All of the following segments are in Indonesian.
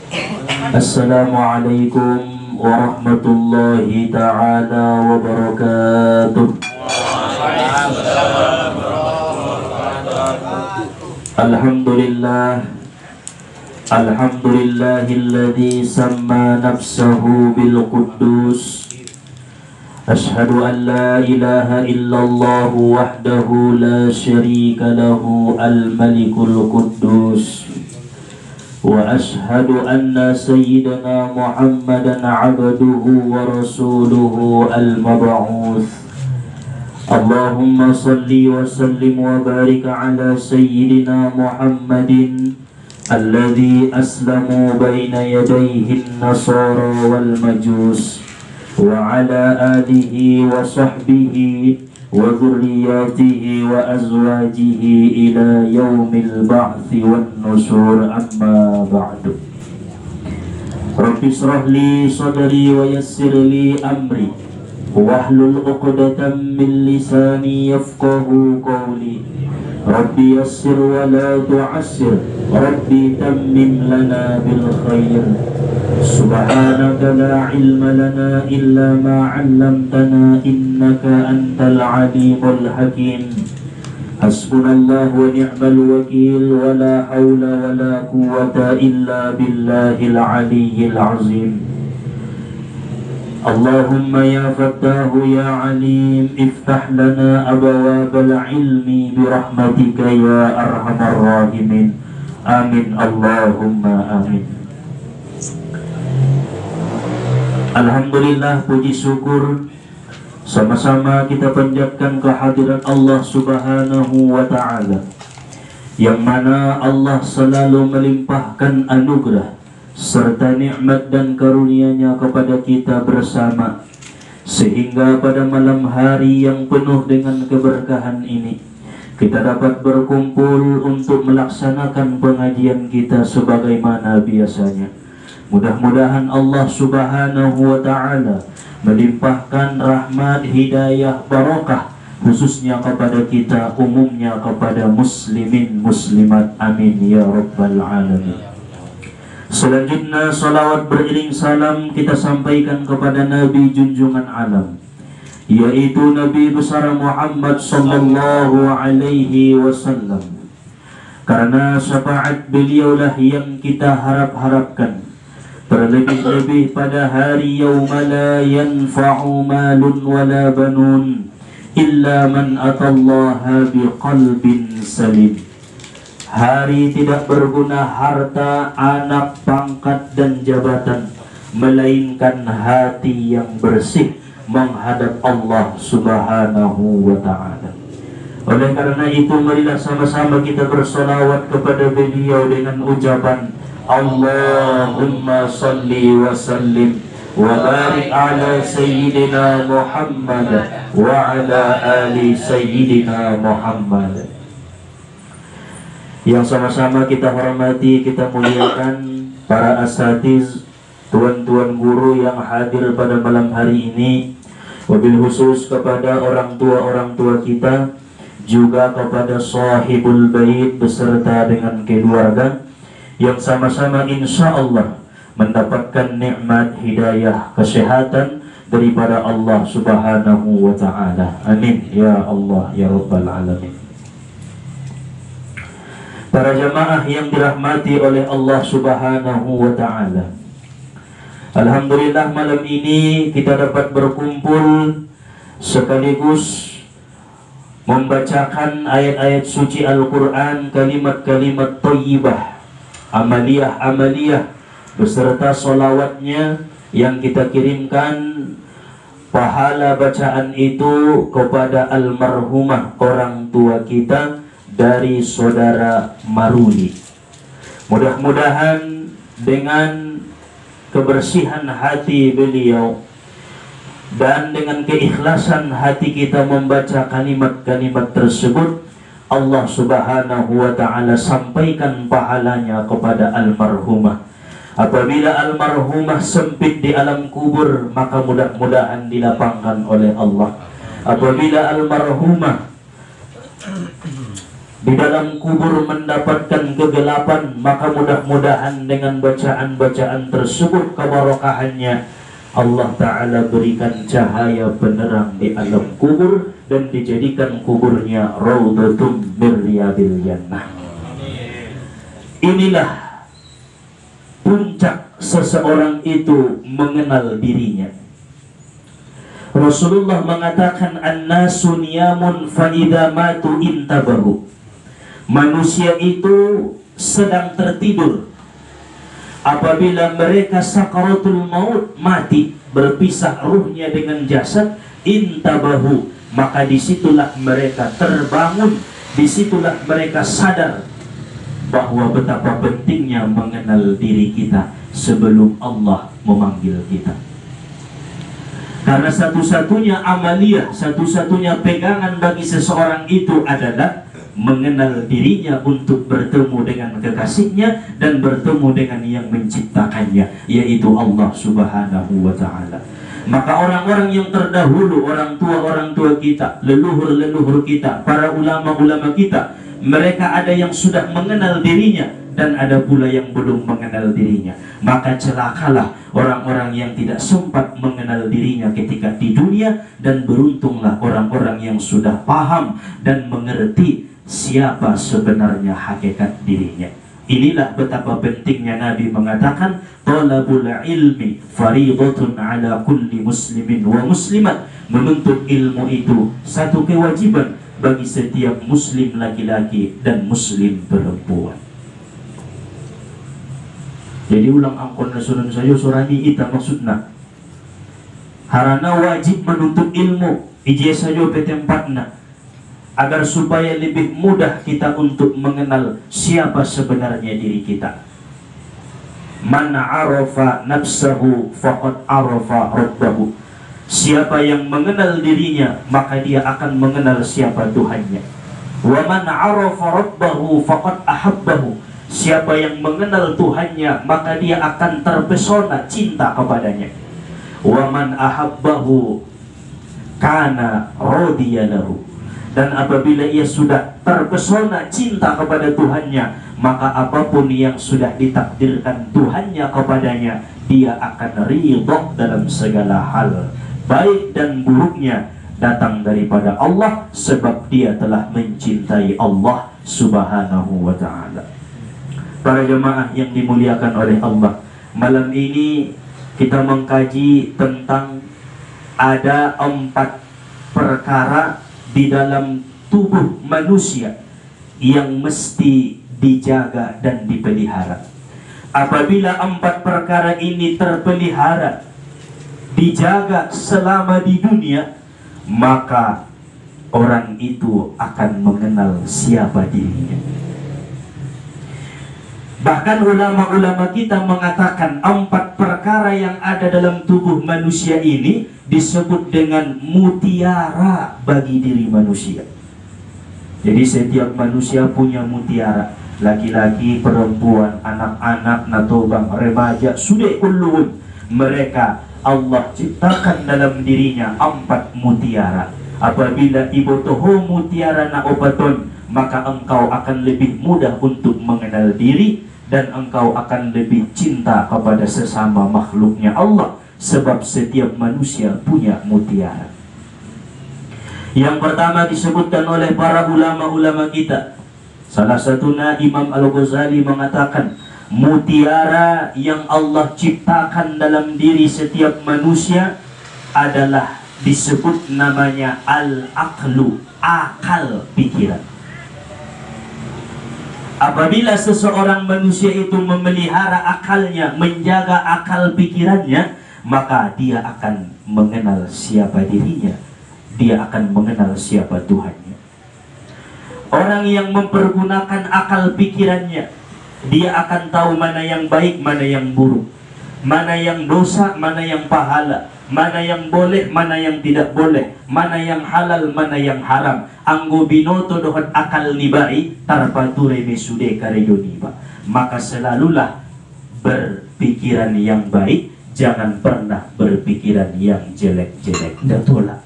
Assalamualaikum warahmatullahi ta'ala wabarakatuh. Alhamdulillah, alhamdulillahilladzi samma nafsahu bil quddus. Ashhadu an la ilaha illallah wahdahu la syarika lahu al-malikul quddus. Wa ashhadu anna sayyidana Muhammadan abduhu wa rasuluhu al-mab'uts. Allahumma salli wa sallim wa barik ala sayyidina Muhammadin alladhi aslamu baina yadayhi an-nasara wal majus wa ala alihi wa sahbihi wa dhurriyyatihi wa azwajihi ila yaumil ba'thi wan nusur, amma ba'du. Rabbi shrah li sadri wa yassir li amri wahlul 'uqdatam min lisani yafqahu qawli. Rabbi yassir wa la tu'assir, Rabbi tammim lana bil khair. Subhanaka la ilma lana illa ma 'allamtana innaka antal alimul hakim. Hasbunallahu wa ni'mal wakil wa la hawla wa la quwwata illa billahil aliyyil azim. Allahumma ya fattahu ya alim iftah lana abwabal ilmi birahmatika ya arhamar rahimin. Amin Allahumma amin. Alhamdulillah, puji syukur sama-sama kita panjatkan kehadiran Allah Subhanahu wa ta'ala, yang mana Allah selalu melimpahkan anugerah serta nikmat dan karunia-Nya kepada kita bersama, sehingga pada malam hari yang penuh dengan keberkahan ini kita dapat berkumpul untuk melaksanakan pengajian kita sebagaimana biasanya. Mudah-mudahan Allah Subhanahu wa ta'ala melimpahkan rahmat, hidayah, barakah khususnya kepada kita, umumnya kepada muslimin muslimat, amin ya rabbal alamin. Selanjutnya salawat beriring salam kita sampaikan kepada Nabi junjungan alam, yaitu Nabi besar Muhammad sallallahu alaihi wasallam. Karena syafaat beliaulah yang kita harap-harapkan, terlebih-lebih pada hari yauma la yanfa'u malun wala banun illa man atallaha biqalbin salim. Hari tidak berguna harta, anak, pangkat dan jabatan, melainkan hati yang bersih menghadap Allah Subhanahu wa ta'ala. Oleh karena itu, marilah sama-sama kita bersolawat kepada beliau dengan ucapan Allahumma salli wa sallim wa barik ala sayyidina Muhammad wa ala ali sayyidina Muhammad. Yang sama-sama kita hormati, kita muliakan para asatiz, tuan-tuan guru yang hadir pada malam hari ini, wabil khusus kepada orang tua kita, juga kepada sahibul bait beserta dengan keluarga yang sama-sama insya Allah mendapatkan nikmat hidayah kesehatan daripada Allah Subhanahu wa ta'ala. Amin ya Allah ya rabbal alamin. Para jamaah yang dirahmati oleh Allah Subhanahu wa ta'ala, alhamdulillah malam ini kita dapat berkumpul sekaligus membacakan ayat-ayat suci Al-Quran, kalimat-kalimat thayyibah, amaliyah-amaliyah beserta solawatnya yang kita kirimkan pahala bacaan itu kepada almarhumah orang tua kita dari saudara Maruli. Mudah-mudahan dengan kebersihan hati beliau dan dengan keikhlasan hati kita membaca kalimat-kalimat tersebut, Allah Subhanahu wa ta'ala sampaikan pahalanya kepada almarhumah. Apabila almarhumah sempit di alam kubur, maka mudah-mudahan dilapangkan oleh Allah. Apabila almarhumah di dalam kubur mendapatkan kegelapan, maka mudah-mudahan dengan bacaan-bacaan tersebut keberkahannya Allah Ta'ala berikan cahaya penerang di alam kubur dan dijadikan kuburnya Raudhatum min Riyadil Jannah. Inilah puncak seseorang itu mengenal dirinya. Rasulullah mengatakan an-nasu niyamun fa idza matu intabahu. Manusia itu sedang tertidur. Apabila mereka sakaratul maut, mati, berpisah ruhnya dengan jasad, intabahu, maka disitulah mereka terbangun, disitulah mereka sadar bahwa betapa pentingnya mengenal diri kita sebelum Allah memanggil kita. Karena satu-satunya amaliyah, satu-satunya pegangan bagi seseorang itu adalah mengenal dirinya untuk bertemu dengan kekasihnya dan bertemu dengan yang menciptakannya, yaitu Allah Subhanahu wa Ta'ala. Maka orang-orang yang terdahulu, orang tua kita, leluhur-leluhur kita, para ulama-ulama kita, mereka ada yang sudah mengenal dirinya dan ada pula yang belum mengenal dirinya. Maka celakalah orang-orang yang tidak sempat mengenal dirinya ketika di dunia, dan beruntunglah orang-orang yang sudah paham dan mengerti siapa sebenarnya hakikat dirinya. Inilah betapa pentingnya Nabi mengatakan talabul ilmi fariidatun ala kulli muslimin wa muslimat. Menuntut ilmu itu satu kewajiban bagi setiap muslim laki-laki dan muslim perempuan. Jadi ulang angkon nasunun sayo surani ita maksudna harana wajib menuntut ilmu ijazah sayo petempatna, agar supaya lebih mudah kita untuk mengenal siapa sebenarnya diri kita. Man arafa nafsahu faqad arafa rabbahu. Siapa yang mengenal dirinya, maka dia akan mengenal siapa Tuhannya. Wa man arafa rabbahu faqad ahabbahu. Siapa yang mengenal Tuhannya, maka dia akan terpesona cinta kepadanya. Wa man ahabbahu kana radiya lahu. Dan apabila ia sudah terpesona cinta kepada Tuhannya, maka apapun yang sudah ditakdirkan Tuhannya kepadanya, dia akan ridho dalam segala hal, baik dan buruknya datang daripada Allah, sebab dia telah mencintai Allah Subhanahu wa Ta'ala. Para jemaah yang dimuliakan oleh Allah, malam ini kita mengkaji tentang ada 4 perkara di dalam tubuh manusia yang mesti dijaga dan dipelihara. Apabila 4 perkara ini terpelihara, dijaga selama di dunia, maka orang itu akan mengenal siapa dirinya. Bahkan ulama-ulama kita mengatakan 4 perkara yang ada dalam tubuh manusia ini disebut dengan mutiara bagi diri manusia. Jadi setiap manusia punya mutiara, laki-laki, perempuan, anak-anak, natobang, remaja, sudah ulun. Mereka Allah ciptakan dalam dirinya 4 mutiara. Apabila ibu toho mutiara na obaton, maka engkau akan lebih mudah untuk mengenal diri, dan engkau akan lebih cinta kepada sesama makhluknya Allah, sebab setiap manusia punya mutiara. Yang pertama disebutkan oleh para ulama-ulama kita, salah satunya Imam Al-Ghazali mengatakan, mutiara yang Allah ciptakan dalam diri setiap manusia adalah disebut namanya al-aqlu, akal pikiran. Apabila seseorang manusia itu memelihara akalnya, menjaga akal pikirannya, maka dia akan mengenal siapa dirinya, dia akan mengenal siapa Tuhannya. Orang yang mempergunakan akal pikirannya, dia akan tahu mana yang baik, mana yang buruk, mana yang dosa, mana yang pahala, mana yang boleh, mana yang tidak boleh, mana yang halal, mana yang haram. Anggo binoto dohot akal nibai tarpature mesude karejoniba. Maka selalulah berpikiran yang baik, jangan pernah berpikiran yang jelek-jelek. Datola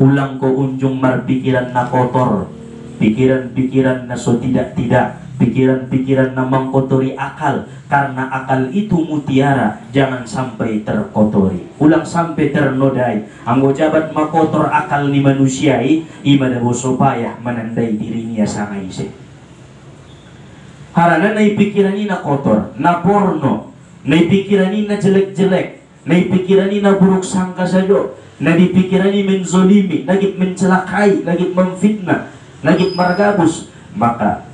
ulang ko unjung marpikiran na kotor, pikiran-pikiran na so tidak-tidak, pikiran-pikiran na mengkotori akal, karena akal itu mutiara, jangan sampai terkotori, ulang sampai ternodai. Anggo jabat makotor akal ni manusiai, imada supaya menandai dirinya sangai se. Harana nai pikiran ini na kotor, na porno, nai pikiran ini na jelek-jelek, nai pikiran ini na buruk sangka saja, na di pikiran ini menzolimi, lagi mencelakai, lagi memfitnah, lagi margabus, maka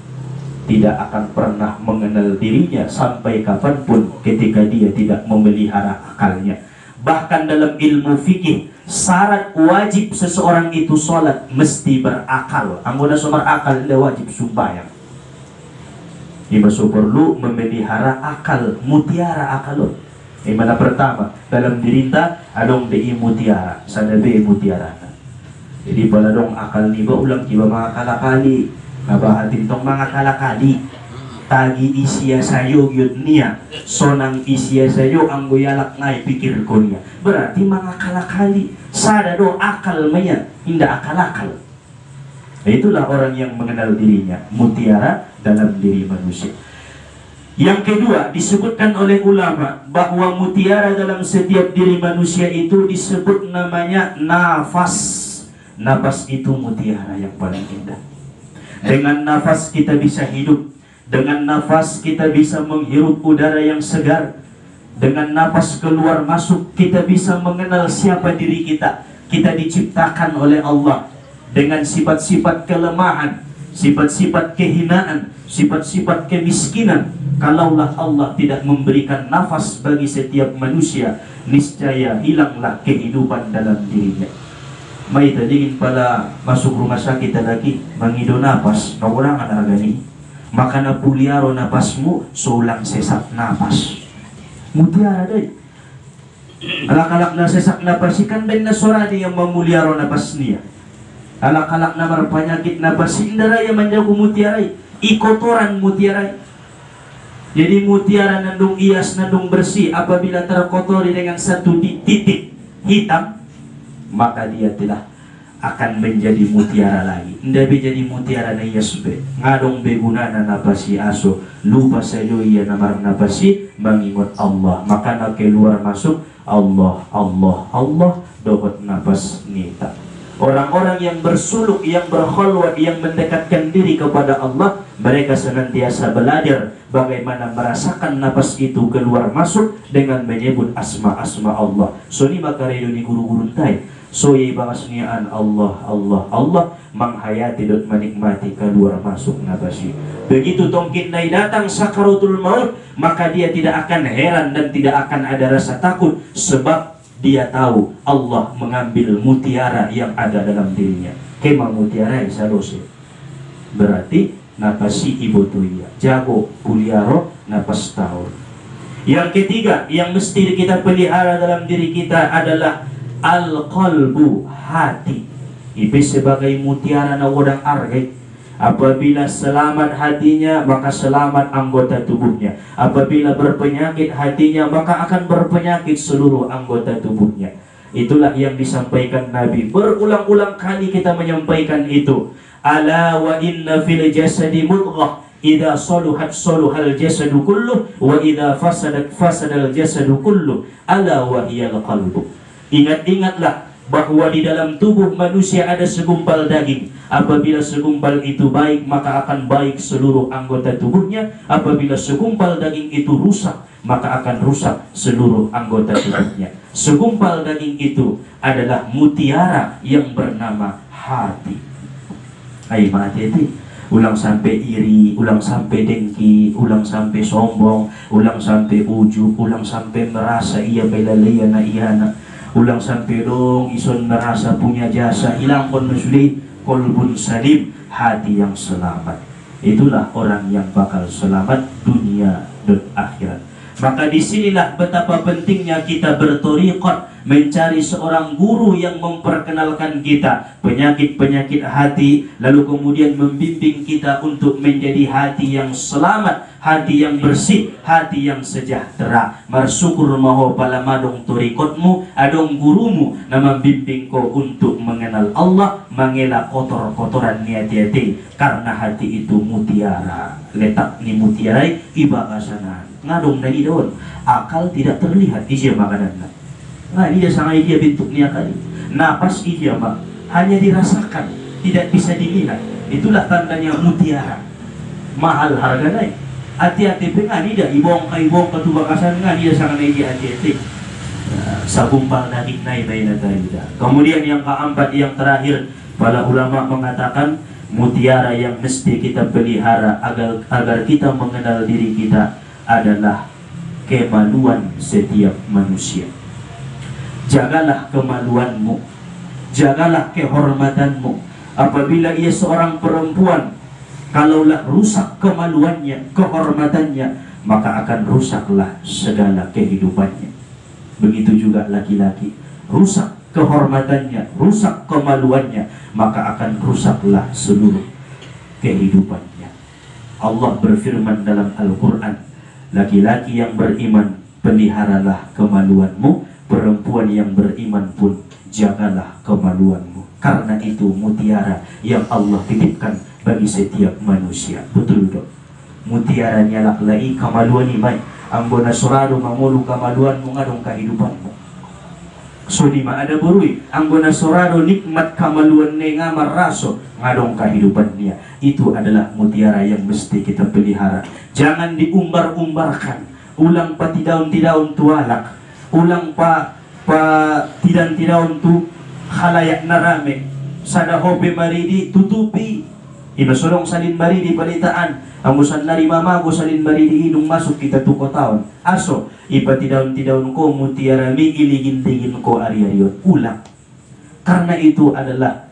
tidak akan pernah mengenal dirinya sampai kapanpun ketika dia tidak memelihara akalnya. Bahkan dalam ilmu fikih, syarat wajib seseorang itu sholat mesti berakal. Anggota sumber akal dia wajib sembahyang. Ima perlu memelihara akal, mutiara akal. Mana pertama dalam dirinta adong di mutiara, sana be mutiara. Jadi pala dong akal ni ba ulang kiba mga kalakali, nabahatin tong mga kalakali. Tagi isya sayo gyud niya, sonang isya sayo ang guyalak ngay pikir ko niya. Berarti mga kalakali, sada do akal maya, hindi akal-akal. Itulah orang yang mengenal dirinya, mutiara dalam diri manusia. Yang kedua disebutkan oleh ulama bahwa mutiara dalam setiap diri manusia itu disebut namanya nafas. Nafas itu mutiara yang paling indah. Dengan nafas kita bisa hidup. Dengan nafas kita bisa menghirup udara yang segar. Dengan nafas keluar masuk kita bisa mengenal siapa diri kita. Kita diciptakan oleh Allah dengan sifat-sifat kelemahan, sifat-sifat kehinaan, sifat-sifat kemiskinan. Kalaulah Allah tidak memberikan nafas bagi setiap manusia, niscaya hilanglah kehidupan dalam dirinya. May tadingin pala masuk rumah sakit lagi mangido napas, nakurangan harga ni. Maka napuliaro napasmu, sulang sesak napas. Mutiara day. Alak-alak na sesak napas, ikan din na soradi yang memuliaro napas niya. Alak-alak na marpanyakit napas, indara yang menjago mutiaray. Ikotoran mutiaray. Jadi mutiara nandung ias, nandung bersih, apabila terkotori dengan satu titik hitam, maka dia telah akan menjadi mutiara lagi. Tidak jadi mutiara na ias be. Ngadong beguna na napasi aso, lupa sayo iya namar napasi, mengingat Allah. Maka na keluar masuk Allah, Allah, Allah, dohot napas nita. Orang-orang yang bersuluk, yang berkhalwat, yang mendekatkan diri kepada Allah, mereka senantiasa belajar bagaimana merasakan napas itu keluar masuk dengan menyebut asma-asma Allah. So ni makaredo ni guru-guru tay. So yai bangasniaan Allah, Allah, Allah, menghayati dan menikmati keluar masuk nabasi. Begitu tongkin nai datang sakaratul maut, maka dia tidak akan heran dan tidak akan ada rasa takut, sebab dia tahu Allah mengambil mutiara yang ada dalam dirinya. Kema mutiara isa dosa. Berarti napasi ibu tuya. Jago puliaro napas tahun. Yang ketiga yang mesti kita pelihara dalam diri kita adalah al-qalbu, hati. Ibu sebagai mutiara na wadang arge. Apabila selamat hatinya, maka selamat anggota tubuhnya. Apabila berpenyakit hatinya, maka akan berpenyakit seluruh anggota tubuhnya. Itulah yang disampaikan Nabi. Berulang-ulang kali kita menyampaikan itu. Ala wa inna fil jasadi mudghah, idza saluhat saluhal jasadu kulluh, wa idza fasadat fasadal jasadu kulluh, ala wa hiyal qalbu. Ingat-ingatlah bahwa di dalam tubuh manusia ada segumpal daging. Apabila segumpal itu baik, maka akan baik seluruh anggota tubuhnya. Apabila segumpal daging itu rusak, maka akan rusak seluruh anggota tubuhnya. Segumpal daging itu adalah mutiara yang bernama hati. Ay hati-hati. Ulang sampai iri, ulang sampai dengki, ulang sampai sombong, ulang sampai ujub, ulang sampai merasa ia belalaya na iyana. Ulang sampai dong ison merasa punya jasa, hilang kon mesuli kolbun salim, hati yang selamat. Itulah orang yang bakal selamat dunia dan akhirat. Maka disinilah betapa pentingnya kita berthariqat, mencari seorang guru yang memperkenalkan kita penyakit-penyakit hati, lalu kemudian membimbing kita untuk menjadi hati yang selamat hati yang bersih, hati yang sejahtera. Bersyukur maho pala madong torikotmu, adong gurumu nama bimbing ko untuk mengenal Allah, mengelak kotor-kotoran niat-niati. Karena hati itu mutiara, letak ni mutiarai ibakasanan. Ngadong na idon, akal tidak terlihat ija makanannya. Nah dia sangat dia bentuk niat kali. Napas ija mak hanya dirasakan, tidak bisa dilihat. Itulah tandanya mutiara. Mahal harganya. Hati-hati pengani dah ibong ke tubakasan ngani dia sangat lagi hati-hati. Sabumpang daging naik bayi tadi. Kemudian yang keempat yang terakhir, para ulama mengatakan mutiara yang mesti kita pelihara agar kita mengenal diri kita adalah kemaluan setiap manusia. Jagalah kemaluanmu, jagalah kehormatanmu. Apabila ia seorang perempuan, kalaulah rusak kemaluannya, kehormatannya, maka akan rusaklah segala kehidupannya. Begitu juga laki-laki, rusak kehormatannya, rusak kemaluannya, maka akan rusaklah seluruh kehidupannya. Allah berfirman dalam Al-Quran, laki-laki yang beriman, peliharalah kemaluanmu, perempuan yang beriman pun jagalah kemaluanmu. Karena itu mutiara yang Allah titipkan bagi setiap manusia. Betul dong. Mutiara nyalak lai kamaluan imay. Ambona surado mamulu kamaluan mo ngadong kehidupanmu. So di ma ada burui. Ambona surado nikmat kamaluan ne nga maraso ngadong kehidupan niya. Itu adalah mutiara yang mesti kita pelihara. Jangan diumbar-umbarkan. Ulang pa tidaun-tidaun tualak. Ulang pa tidan-tidaun tu halayak na rame. Sada hobe maridi tutupi. Inasulong salin maridi balitaan. Ang usan nari mamago salin maridi inong masuk kita tuko taon. Aso, ipatidaun-tidaun ko mutiara mi iligin-tigin ko ari-ariyon. Ulang. Karena itu adalah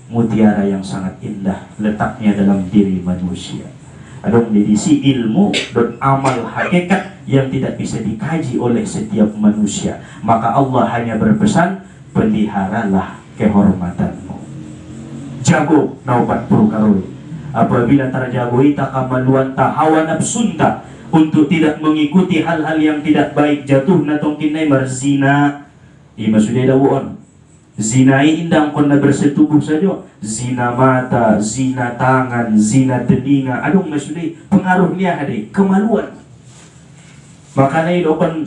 mutiara yang sangat indah letaknya dalam diri manusia. Adong dedisi ilmu dan amal hakikat yang tidak bisa dikaji oleh setiap manusia. Maka Allah hanya berpesan, peliharalah kehormatanmu. Jago naupat purkaroi. Apabila terjago ita kamaluan ta hawa nafsunta untuk tidak mengikuti hal-hal yang tidak baik, jatuh na tongkinay marzina. Maksudnya dawon. Zinai indang kon na bersetubuh saja. Zina mata, zina tangan, zina telinga. Adong maksudnya pengaruhnya ada kemaluan. Makanya itu kan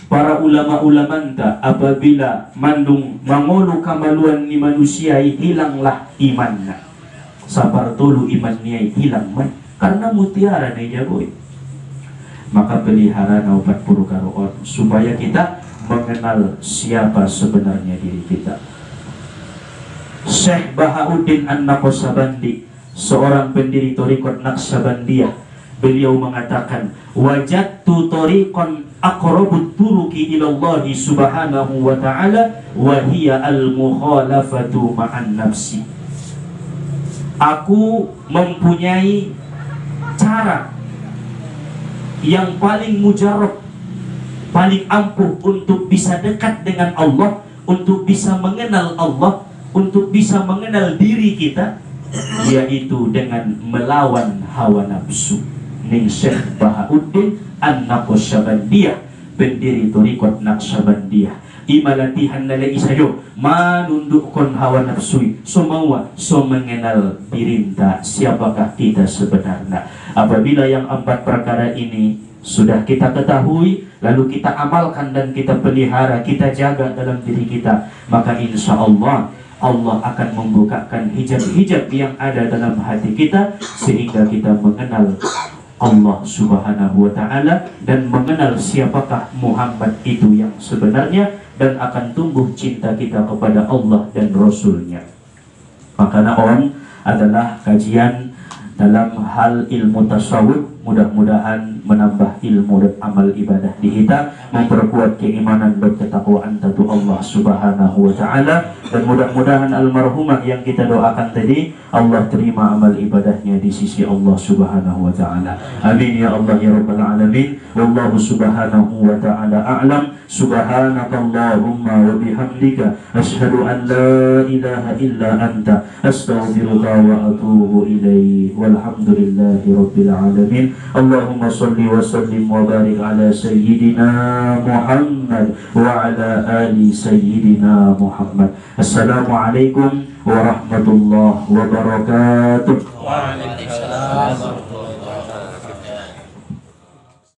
para ulama-ulama apabila mandung mangolu kamaluan ni manusia hilanglah imannya. Sapartulu imannya hilang man karena mutiara na jagoy. Maka pelihara na 40 karoon supaya kita mengenal siapa sebenarnya diri kita. Syekh Bahauddin An-Naqsyabandi, seorang pendiri Thariqat Naqsyabandiyah, beliau mengatakan, wajadtu tariqan aqrabut turuki ilallahi subhanahu wa ta'ala wa hiya al-mukhalafatu ma'an nafsi. Aku mempunyai cara yang paling mujarab, paling ampuh untuk bisa dekat dengan Allah, untuk bisa mengenal Allah, untuk bisa mengenal diri kita, yaitu dengan melawan hawa nafsu. Ning Syekh Bahauddin An-Naqsyabandiyah, pendiri Thariqat Naqsyabandiyah. Imalatihan nalai sayo manundukkan hawa nafsu, semua so mengenal dirinta siapakah kita sebenarnya. Apabila yang 4 perkara ini sudah kita ketahui, lalu kita amalkan dan kita pelihara, kita jaga dalam diri kita, maka insya Allah Allah akan membukakan hijab-hijab yang ada dalam hati kita sehingga kita mengenal Allah subhanahu wa ta'ala dan mengenal siapakah Muhammad itu yang sebenarnya, dan akan tumbuh cinta kita kepada Allah dan Rasulnya. Maka naon adalah kajian dalam hal ilmu tasawuf mudah-mudahan menambah ilmu dan amal ibadah di kita, memperkuat keimanan dan ketakwaan tatu Allah Subhanahu wa taala, dan mudah-mudahan almarhumah yang kita doakan tadi Allah terima amal ibadahnya di sisi Allah Subhanahu wa taala. Amin ya Allah ya rabbal alamin. Wallahu subhanahu wa ta'ala a'lam. Subhanakallahumma wa bihamdika asyhadu an la ilaha illa anta astaghfiruka wa atubu ilaik. Walhamdulillahi rabbil alamin. Allahumma salli wa sallim wa barik ala sayyidina Muhammad wa ala ali sayyidina Muhammad. Assalamualaikum warahmatullahi wabarakatuh. Waalaikumsalam.